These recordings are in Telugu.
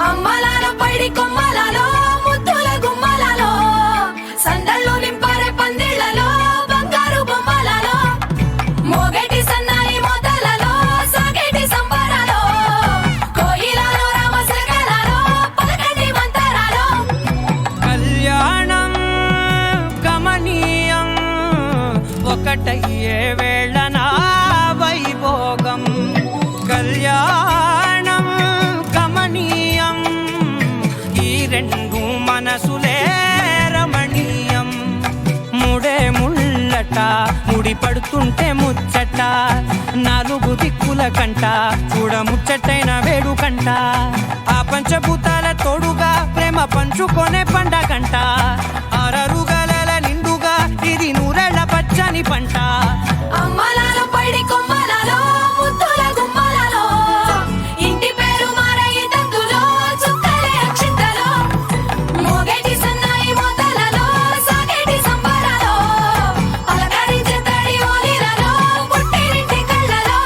అమ్మలాలో పైడి కొమ్మలాలో ముద్దుల గుమ్మలాలో సందళ్ళు నింపారే పందిళ్లలో బంగారు బొమ్మలాలో మోగేటి సన్నాయి మోతలలో సాగేటి సంబరాలో కోయిలలో రామసగలలో పలకటి మంతరాలో కళ్యాణం గమనీయం ఒకటయ్యే వేళ నా వైభోగం కళ్యాణం గమనీయం ఈ రెండు మనసులే రమణీయం ముడే ముళ్ళట ముడి పడుతుంటే ముచ్చట నాలుగు దిక్కుల కంట చూడ ముచ్చటైన వేడుకంట ఆ పంచభూతాల తోడుగా ప్రేమ పంచుకొనే పండగంట ఆరరుగల నిండుగా ఇది నూరెళ్ళ పచ్చని పంట అమ్మలాలో పైడి కొమ్మలాలో ముద్దుల గుమ్మలాలో ఇంటి పేరు మారయ్య తందులో చుక్కలే అక్షింతలో మోగేటి సన్నాయి మోతలలో సాగేటి సంబరాలో పలకరించే తడి ఓలిలలో పుట్టినింటి కళ్ళలో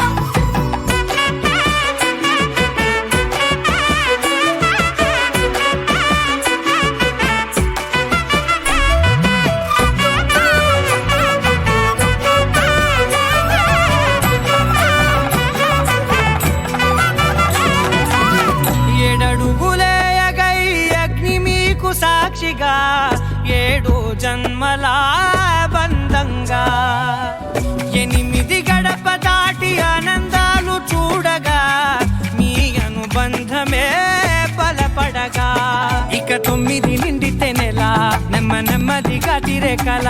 ఏడడుగులేయగై అగ్ని మీకు సాక్షిగా ఏడు జన్మల బంధంగా ఎనిమిది గడప దాటి ఆనందాలు చూడగా మీ అనుబంధమే బలపడగా ఇక 9 నిండితే నెల నెమ్మదిగా తిరే కల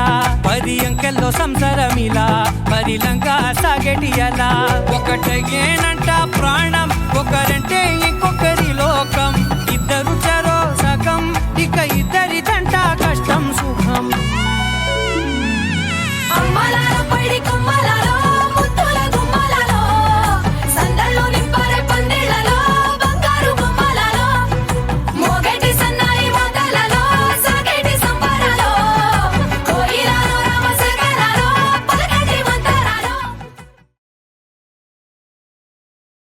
10 అంకెల్లో సంసారమిలా పరిలంగా సాగేటి అలా ఒకటేనంట ప్రాణం ఒకరంటే ఇంకొకరి లోకం